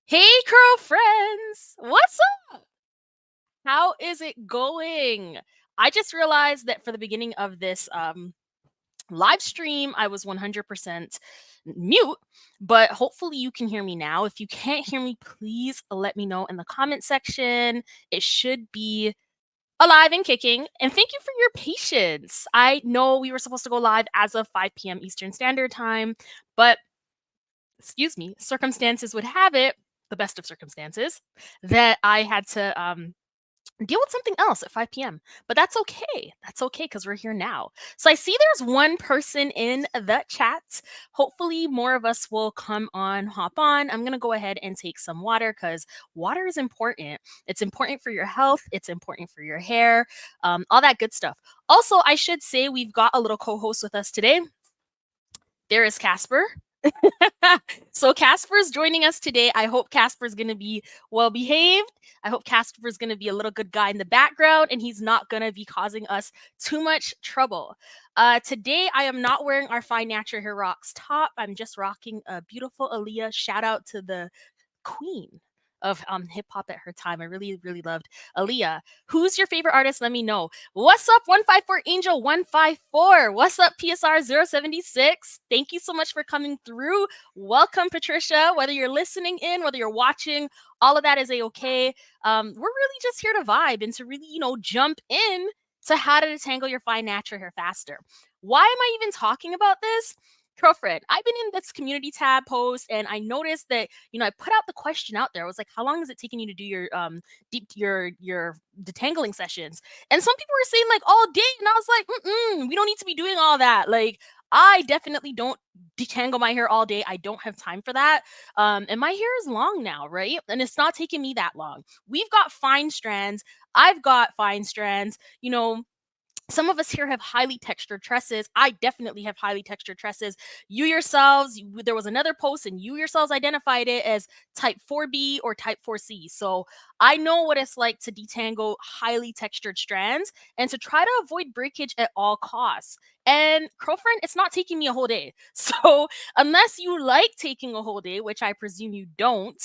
Hey, curl friends! What's up? How is it going? I just realized that for the beginning of this live stream, I was 100% mute, but hopefully you can hear me now. If you can't hear me, please let me know in the comment section. It should be alive and kicking. And thank you for your patience. I know we were supposed to go live as of 5 p.m. Eastern Standard Time, but excuse me, circumstances would have it, the best of circumstances, that I had to deal with something else at 5 p.m. But that's okay. That's okay because we're here now. So I see there's one person in the chat. Hopefully, more of us will come on, hop on. I'm going to go ahead and take some water because water is important. It's important for your health, it's important for your hair, all that good stuff. Also, I should say we've got a little co host with us today. There is Casper. So Casper's joining us today. I hope Casper's going to be well behaved. I hope Casper's going to be a little good guy in the background and he's not going to be causing us too much trouble. Today, I am not wearing our Fine Natural Hair Rocks top. I'm just rocking a beautiful Aaliyah. Shout out to the queen of hip hop at her time. I really loved Aaliyah. Who's your favorite artist? Let me know. What's up, 154 Angel 154? What's up, PSR 076? Thank you so much for coming through. Welcome, Patricia. Whether you're listening in, whether you're watching, all of that is a-okay. We're really just here to vibe and to really, jump in to how to detangle your fine natural hair faster. Why am I even talking about this? Girlfriend, I've been in this community tab post and I noticed that, I put out the question out there. I was like, how long is it taking you to do your your detangling sessions? And some people were saying like all day, and I was like, we don't need to be doing all that. Like, I definitely don't detangle my hair all day. I don't have time for that. And my hair is long now, right? And it's not taking me that long. We've got fine strands. I've got fine strands. Some of us here have highly textured tresses. I definitely have highly textured tresses. You yourselves, there was another post and you yourselves identified it as type 4B or type 4C. So I know what it's like to detangle highly textured strands and to try to avoid breakage at all costs. And girlfriend, it's not taking me a whole day. So unless you like taking a whole day, which I presume you don't,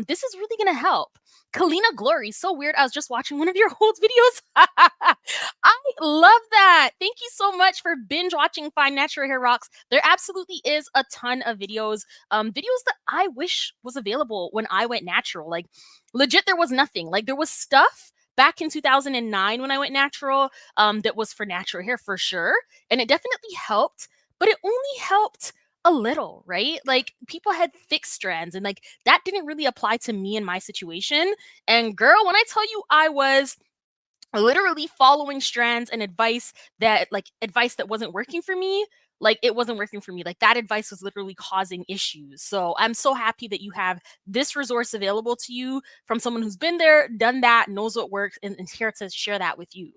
this is really going to help. Kalina Glory, so weird. I was just watching one of your old videos. I love that. Thank you so much for binge watching Fine Natural Hair Rocks. There absolutely is a ton of videos, videos that I wish was available when I went natural. Like, legit, there was nothing. Like, there was stuff back in 2009 when I went natural, that was for natural hair for sure, and it definitely helped. But it only helped a little, right? Like, people had thick strands, and like that didn't really apply to me in my situation. And girl, when I tell you, I was literally following strands and advice that wasn't working for me, like it wasn't working for me. Like, that advice was literally causing issues. So I'm so happy that you have this resource available to you from someone who's been there, done that, knows what works, and here to share that with you.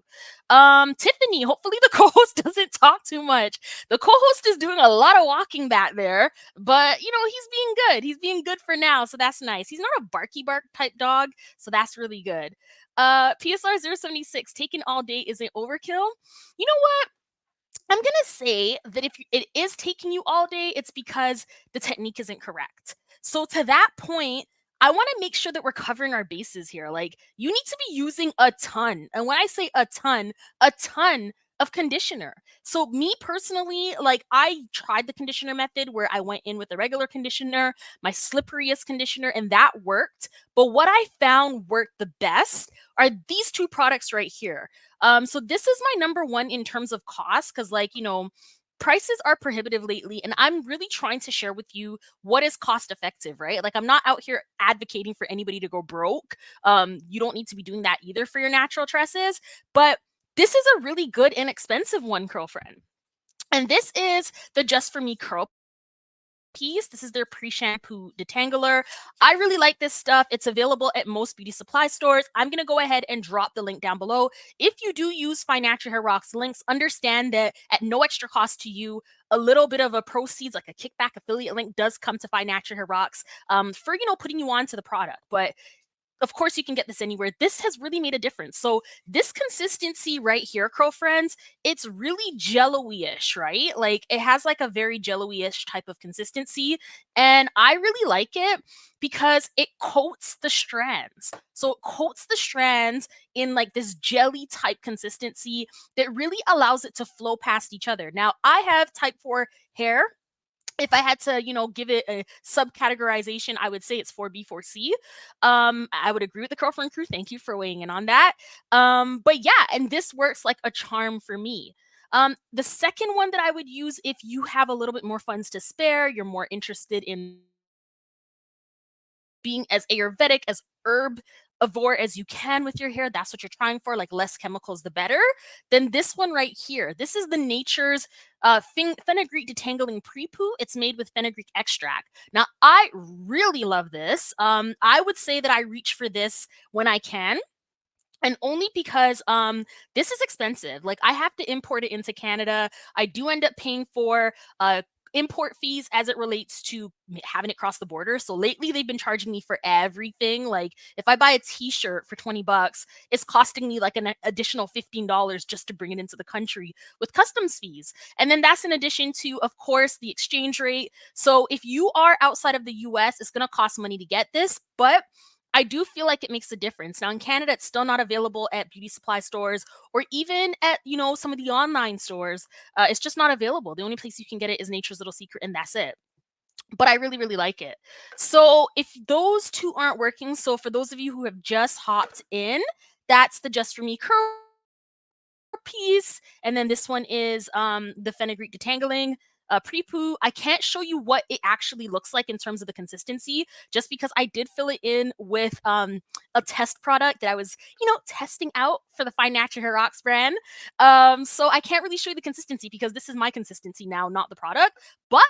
Tiffany, hopefully the co-host doesn't talk too much. The co-host is doing a lot of walking back there, but he's being good. He's being good for now, so that's nice. He's not a barky bark type dog, so that's really good. PSR 076, taking all day isn't overkill. You know what? I'm gonna say that if it is taking you all day, it's because the technique isn't correct. So to that point, I want to make sure that we're covering our bases here. Like, you need to be using a ton. And when I say a ton of conditioner. So me personally, like, I tried the conditioner method where I went in with a regular conditioner, my slipperiest conditioner, and that worked. But what I found worked the best are these two products right here. So this is my number one in terms of cost, because prices are prohibitive lately, and I'm really trying to share with you what is cost effective, right? Like, I'm not out here advocating for anybody to go broke. You don't need to be doing that either for your natural tresses, but this is a really good inexpensive one, girlfriend. And this is the Just For Me curl piece. This is their pre-shampoo detangler. I really like this stuff. It's available at most beauty supply stores. I'm going to go ahead and drop the link down below. If you do use Fine Natural Hair Rocks links, understand that at no extra cost to you, a little bit of a proceeds, like a kickback affiliate link, does come to Fine Natural Hair Rocks, for putting you on to the product. But Of course, you can get this anywhere. This has really made a difference. So this consistency right here, curl friends, it's really jello-ish, right? Like it has like a very jello-ish type of consistency. And I really like it because it coats the strands. So it coats the strands in like this jelly type consistency that really allows it to flow past each other. Now, I have type 4 hair. If I had to, give it a subcategorization, I would say it's 4B, 4C. I would agree with the girlfriend crew. Thank you for weighing in on that. But yeah, and this works like a charm for me. The second one that I would use if you have a little bit more funds to spare, you're more interested in being as Ayurvedic, as herbivore as you can with your hair, that's what you're trying for, like less chemicals, the better. Then this one right here, this is the Nature's fenugreek detangling pre-poo. It's made with fenugreek extract. Now, I really love this. I would say that I reach for this when I can, and only because this is expensive. Like I have to import it into Canada. I do end up paying for import fees as it relates to having it cross the border. So lately they've been charging me for everything. Like if I buy a t-shirt for 20 bucks, it's costing me like an additional $15 just to bring it into the country with customs fees. And then that's in addition to, of course, the exchange rate. So if you are outside of the US, it's going to cost money to get this, but I do feel like it makes a difference. Now in Canada, it's still not available at beauty supply stores or even at, some of the online stores. It's just not available. The only place you can get it is Nature's Little Secret, and that's it. But I really, really like it. So if those two aren't working, so for those of you who have just hopped in, that's the Just For Me curl piece. And then this one is the fenugreek detangling pre-poo. I can't show you what it actually looks like in terms of the consistency, just because I did fill it in with a test product that I was, testing out for the Fine Natural Hair Rocks brand. So I can't really show you the consistency because this is my consistency now, not the product. But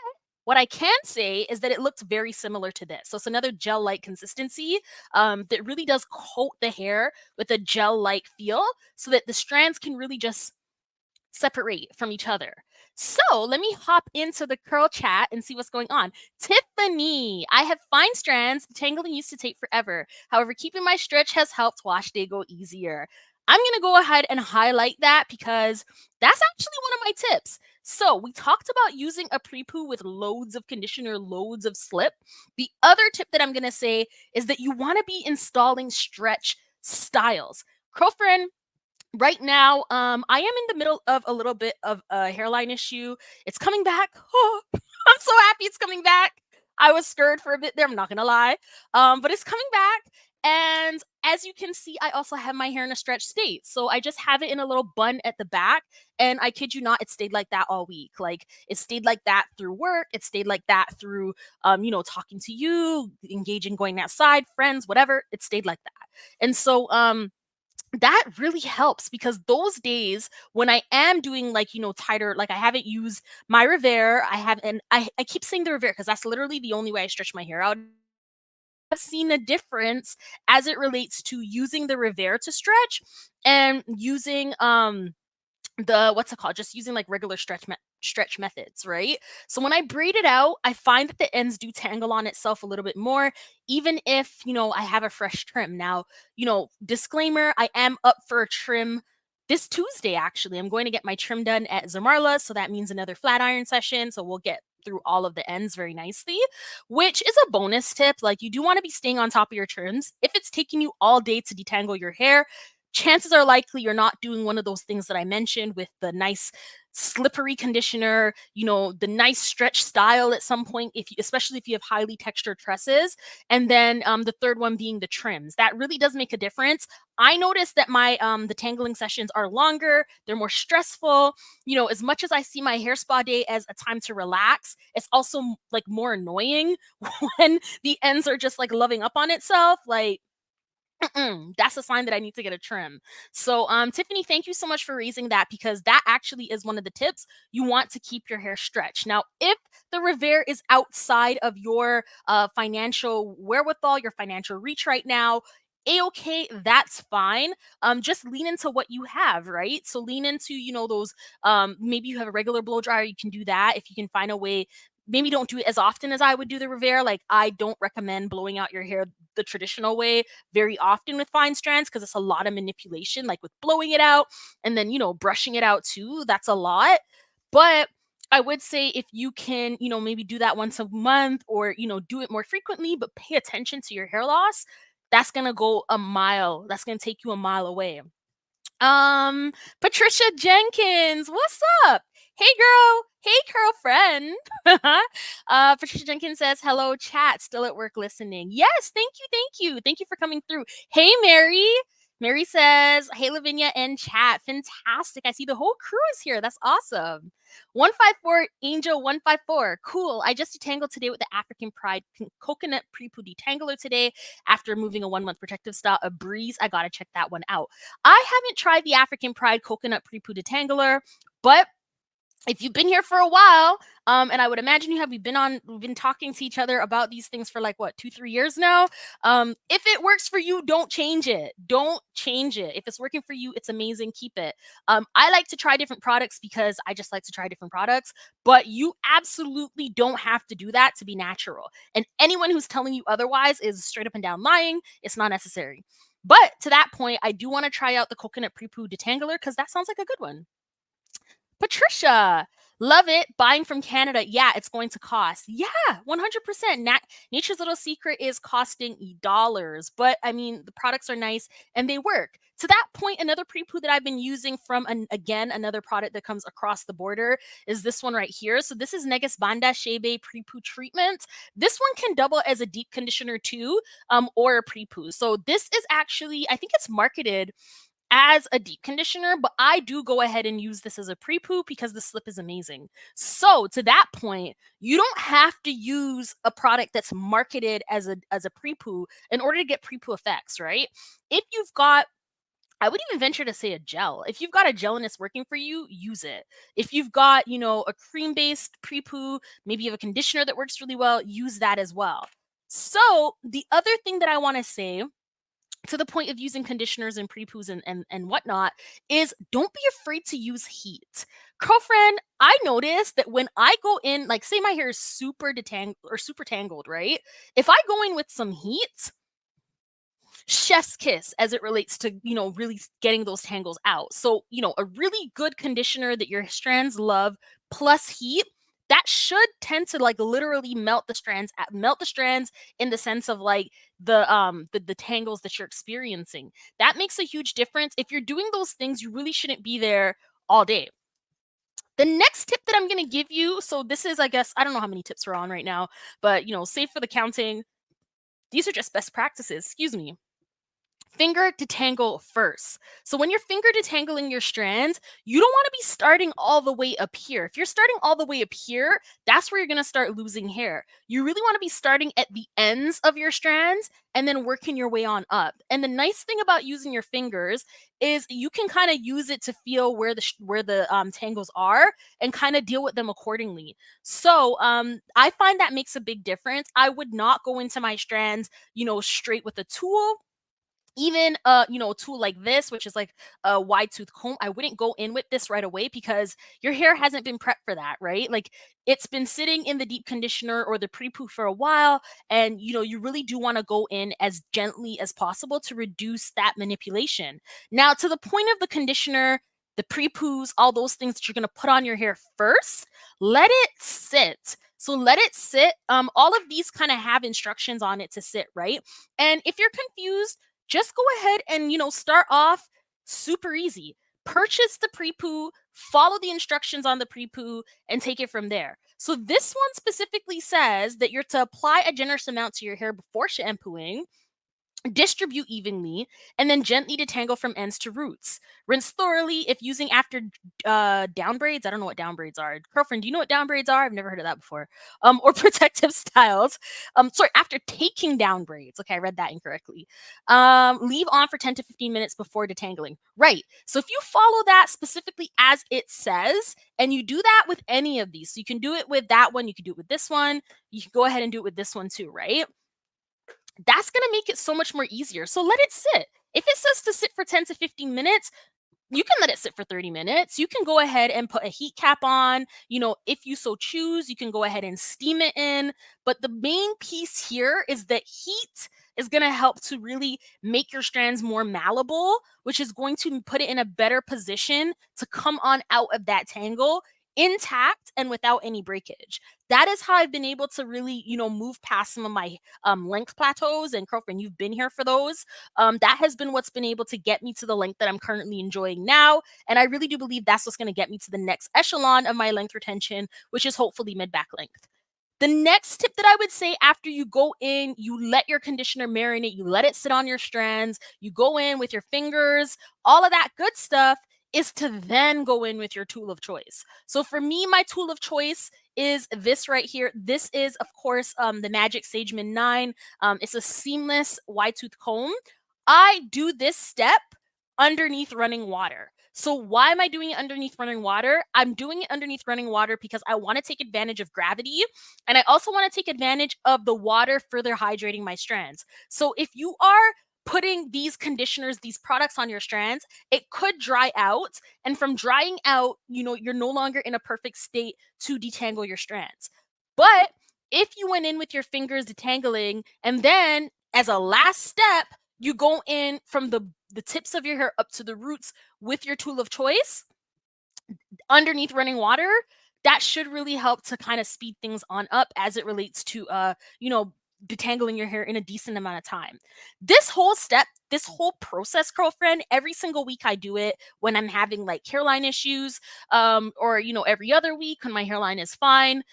what I can say is that it looks very similar to this. So it's another gel-like consistency that really does coat the hair with a gel-like feel so that the strands can really just separate from each other. So let me hop into the curl chat and see what's going on. Tiffany, I have fine strands. Tangling used to take forever. However, keeping my stretch has helped wash day go easier. I'm going to go ahead and highlight that because that's actually one of my tips. So we talked about using a pre-poo with loads of conditioner, loads of slip. The other tip that I'm going to say is that you want to be installing stretch styles. Girlfriend, right now, I am in the middle of a little bit of a hairline issue. It's coming back. Oh, I'm so happy it's coming back. I was scared for a bit there, I'm not gonna lie. But it's coming back. And as you can see, I also have my hair in a stretch state. So I just have it in a little bun at the back. And I kid you not, it stayed like that all week. Like it stayed like that through work. It stayed like that through, talking to you, engaging, going outside, friends, whatever. It stayed like that. And so, that really helps because those days when I am doing like, tighter, like I haven't used my Revere, I keep saying the Revere because that's literally the only way I stretch my hair out. I've seen a difference as it relates to using the Revere to stretch and using the what's it called, just using like regular stretch methods, right? So when I braid it out, I find that the ends do tangle on itself a little bit more, even if I have a fresh trim. Now, disclaimer, I am up for a trim this Tuesday. Actually, I'm going to get my trim done at Zamarla, so that means another flat iron session, so we'll get through all of the ends very nicely, which is a bonus tip. Like, you do want to be staying on top of your trims. If it's taking you all day to detangle your hair, chances are likely you're not doing one of those things that I mentioned with the nice slippery conditioner, the nice stretch style at some point, especially if you have highly textured tresses. And then the third one being the trims. That really does make a difference. I noticed that my the tangling sessions are longer, they're more stressful. As much as I see my hair spa day as a time to relax, it's also like more annoying when the ends are just like loving up on itself. Like, that's a sign that I need to get a trim. So, Tiffany, thank you so much for raising that because that actually is one of the tips. You want to keep your hair stretched. Now, if the Revere is outside of your financial wherewithal, your financial reach right now, a-okay, that's fine. Just lean into what you have, right? So lean into, those maybe you have a regular blow dryer, you can do that if you can find a way maybe don't do it as often as I would do the Revere. Like, I don't recommend blowing out your hair the traditional way very often with fine strands because it's a lot of manipulation, like with blowing it out and then, brushing it out too. That's a lot. But I would say if you can, maybe do that once a month or, do it more frequently, but pay attention to your hair loss, that's going to go a mile. That's going to take you a mile away. Patricia Jenkins, what's up? Hey girl, hey girlfriend. Patricia Jenkins says, hello, chat, still at work listening. Yes, thank you, thank you. Thank you for coming through. Hey Mary. Mary says, hey Lavinia and chat. Fantastic. I see the whole crew is here. That's awesome. 154 Angel 154. Cool. I just detangled today with the African Pride Coconut Pre-Poo Detangler today after moving a 1-month protective style, a breeze. I gotta check that one out. I haven't tried the African Pride Coconut Pre-Poo Detangler, but if you've been here for a while, and I would imagine you have, we've been talking to each other about these things for like what, 2-3 years now. If it works for you, don't change it. Don't change it. If it's working for you, it's amazing. Keep it. I like to try different products because I just like to try different products, but you absolutely don't have to do that to be natural. And anyone who's telling you otherwise is straight up and down lying. It's not necessary. But to that point, I do want to try out the Coconut Pre-Poo Detangler because that sounds like a good one. Patricia, love it. Buying from Canada. Yeah, it's going to cost. Yeah, 100%. Nature's Little Secret is costing dollars, but I mean, the products are nice and they work. To that point, another pre-poo that I've been using from, another product that comes across the border is this one right here. So this is Negus Banda Shebe Pre-Poo Treatment. This one can double as a deep conditioner too, or a pre-poo. So this is actually, I think it's marketed as a deep conditioner, but I do go ahead and use this as a pre-poo because the slip is amazing. So to that point, you don't have to use a product that's marketed as a pre-poo in order to get pre-poo effects, right? If you've got, I would even venture to say a gel. If you've got a gel and it's working for you, use it. If you've got, a cream-based pre-poo, maybe you have a conditioner that works really well, use that as well. So the other thing that I want to say, to the point of using conditioners and pre-poos and whatnot, is don't be afraid to use heat. Girlfriend, I noticed that when I go in, like say my hair is super detangled or super tangled, right? If I go in with some heat, chef's kiss as it relates to, really getting those tangles out. So, a really good conditioner that your strands love plus heat, that should tend to like literally melt the strands in the sense of like the tangles that you're experiencing. That makes a huge difference. If you're doing those things, you really shouldn't be there all day. The next tip that I'm going to give you, so this is, I guess, I don't know how many tips we're on right now, but save for the counting. These are just best practices, excuse me. Finger detangle first. So when you're finger detangling your strands, you don't want to be starting all the way up here. If you're starting all the way up here, that's where you're going to start losing hair. You really want to be starting at the ends of your strands and then working your way on up. And the nice thing about using your fingers is you can kind of use it to feel where the tangles are and kind of deal with them accordingly. So I find that makes a big difference. I would not go into my strands, straight with a tool. Even a tool like this, which is like a wide tooth comb, I wouldn't go in with this right away because your hair hasn't been prepped for that, right? Like it's been sitting in the deep conditioner or the pre-poo for a while, and you really do want to go in as gently as possible to reduce that manipulation. Now, to the point of the conditioner, the pre-poos, all those things that you're going to put on your hair first, let it sit. So let it sit. All of these kind of have instructions on it to sit, right? And if you're confused, just go ahead and start off super easy. Purchase the pre-poo, follow the instructions on the pre-poo, and take it from there. So this one specifically says that you're to apply a generous amount to your hair before shampooing, distribute evenly, and then gently detangle from ends to roots. Rinse thoroughly if using after down braids. I don't know what down braids are. Girlfriend, do you know what down braids are? I've never heard of that before. Or protective styles. Sorry, after taking down braids. Okay, I read that incorrectly. Leave on for 10 to 15 minutes before detangling. Right. So if you follow that specifically as it says, and you do that with any of these, so you can do it with that one, you can do it with this one, you can go ahead and do it with this one too, right? That's going to make it so much more easier. So let it sit. If it says to sit for 10 to 15 minutes, You can let it sit for 30 minutes. You can go ahead and put a heat cap on. If you so choose, you can go ahead and steam it in. But the main piece here is that heat is going to help to really make your strands more malleable, which is going to put it in a better position to come on out of that tangle intact and without any breakage. That is how I've been able to really, move past some of my length plateaus. And girlfriend, you've been here for those. That has been what's been able to get me to the length that I'm currently enjoying now. And I really do believe that's what's going to get me to the next echelon of my length retention, which is hopefully mid back length. The next tip that I would say after you go in, you let your conditioner marinate, you let it sit on your strands, you go in with your fingers, all of that good stuff is to then go in with your tool of choice. So for me, my tool of choice is this right here. This is, of course, the Magic Sageman 9. It's a seamless wide tooth comb. I do this step underneath running water. So why am I doing it underneath running water? I'm doing it underneath running water because I want to take advantage of gravity, and I also want to take advantage of the water further hydrating my strands. So if you are putting these conditioners, these products on your strands, it could dry out. And from drying out, you're no longer in a perfect state to detangle your strands. But if you went in with your fingers detangling, and then as a last step, you go in from the tips of your hair up to the roots with your tool of choice underneath running water, that should really help to kind of speed things on up as it relates to detangling your hair in a decent amount of time. This whole step, this whole process, girlfriend, every single week I do it when I'm having like hairline issues, or every other week when my hairline is fine.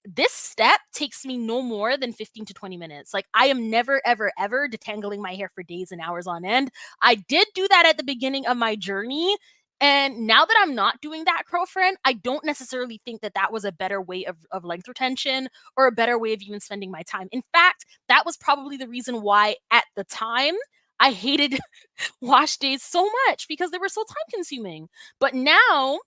This step takes me no more than 15 to 20 minutes. Like, I am never, ever, ever detangling my hair for days and hours on end. I did do that at the beginning of my journey. And now that I'm not doing that, girlfriend, I don't necessarily think that that was a better way of length retention or a better way of even spending my time. In fact, that was probably the reason why at the time I hated wash days so much, because they were so time consuming. But now,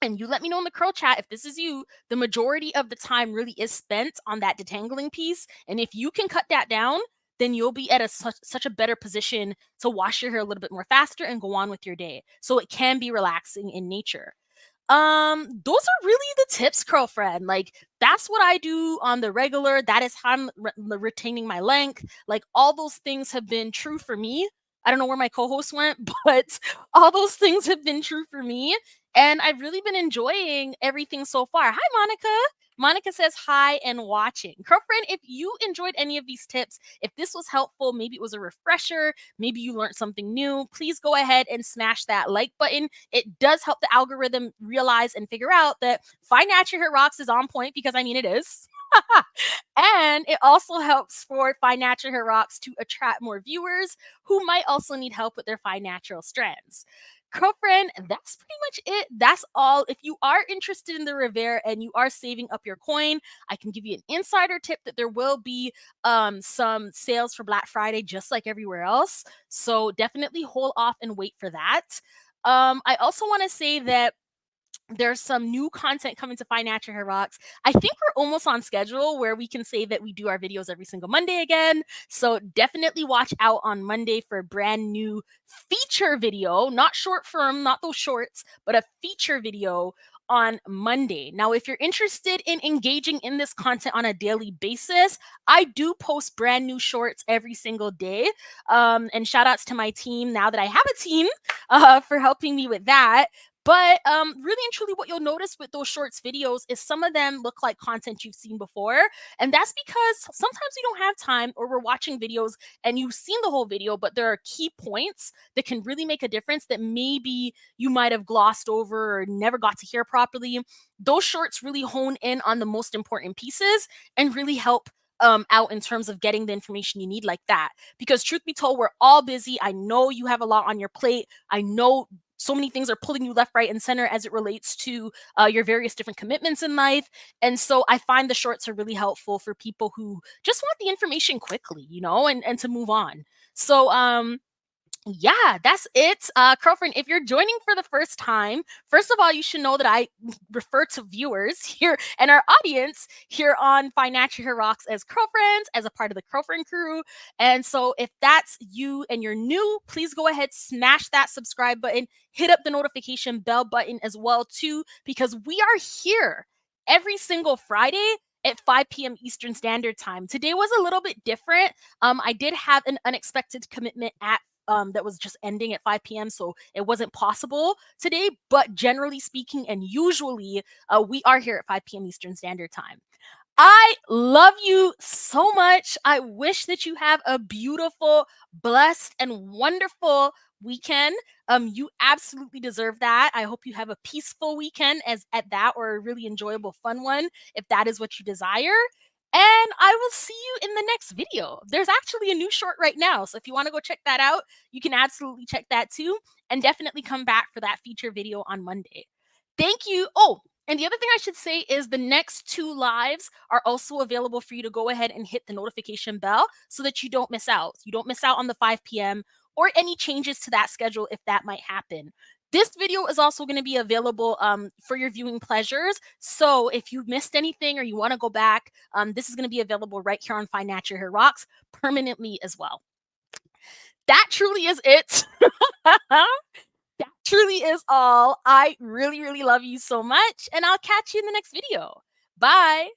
and you let me know in the curl chat if this is you, the majority of the time really is spent on that detangling piece. And if you can cut that down, then you'll be at such a better position to wash your hair a little bit more faster and go on with your day. So it can be relaxing in nature. Those are really the tips, girlfriend. Like, that's what I do on the regular. That is how I'm retaining my length. Like, all those things have been true for me. I don't know where my co-host went, but all those things have been true for me. And I've really been enjoying everything so far. Hi, Monica. Monica says hi and watching. Girlfriend, if you enjoyed any of these tips, if this was helpful, maybe it was a refresher, maybe you learned something new, please go ahead and smash that like button. It does help the algorithm realize and figure out that Find Natural Hair Rocks is on point, because I mean, it is. And it also helps for Find Natural Hair Rocks to attract more viewers who might also need help with their fine natural strands. Girlfriend, that's pretty much it. That's all. If you are interested in the Revere and you are saving up your coin, I can give you an insider tip that there will be some sales for Black Friday, just like everywhere else. So definitely hold off and wait for that. I also want to say that there's some new content coming to Find Natural Hair Rocks. I think we're almost on schedule where we can say that we do our videos every single Monday again. So definitely watch out on Monday for a brand new feature video, not short form, not those shorts, but a feature video on Monday. Now, if you're interested in engaging in this content on a daily basis, I do post brand new shorts every single day. And shout outs to my team, now that I have a team, for helping me with that. But really and truly, what you'll notice with those shorts videos is some of them look like content you've seen before. And that's because sometimes we don't have time, or we're watching videos and you've seen the whole video, but there are key points that can really make a difference that maybe you might have glossed over or never got to hear properly. Those shorts really hone in on the most important pieces and really help out in terms of getting the information you need, like that. Because truth be told, we're all busy. I know you have a lot on your plate. I know so many things are pulling you left, right, and center as it relates to your various different commitments in life. And so I find the shorts are really helpful for people who just want the information quickly, and to move on. So Yeah, that's it. Girlfriend, if you're joining for the first time, first of all, you should know that I refer to viewers here and our audience here on Financial Hair Rocks as girlfriends, as a part of the girlfriend crew. And so if that's you and you're new, please go ahead, smash that subscribe button, hit up the notification bell button as well too, because we are here every single Friday at 5 p.m. Eastern Standard Time. Today was a little bit different. I did have an unexpected commitment at that was just ending at 5 p.m. So it wasn't possible today. But generally speaking, and usually, we are here at 5 p.m. Eastern Standard Time. I love you so much. I wish that you have a beautiful, blessed, and wonderful weekend. You absolutely deserve that. I hope you have a peaceful weekend as at that, or a really enjoyable, fun one, if that is what you desire. And I will see you in the next video. There's actually a new short right now. So if you want to go check that out, you can absolutely check that too. And definitely come back for that feature video on Monday. Thank you. Oh, and the other thing I should say is the next two lives are also available for you to go ahead and hit the notification bell so that you don't miss out. You don't miss out on the 5 p.m. or any changes to that schedule if that might happen. This video is also going to be available for your viewing pleasures. So if you missed anything or you want to go back, this is going to be available right here on Financial Hair Rocks permanently as well. That truly is it. That truly is all. I really, really love you so much, and I'll catch you in the next video. Bye.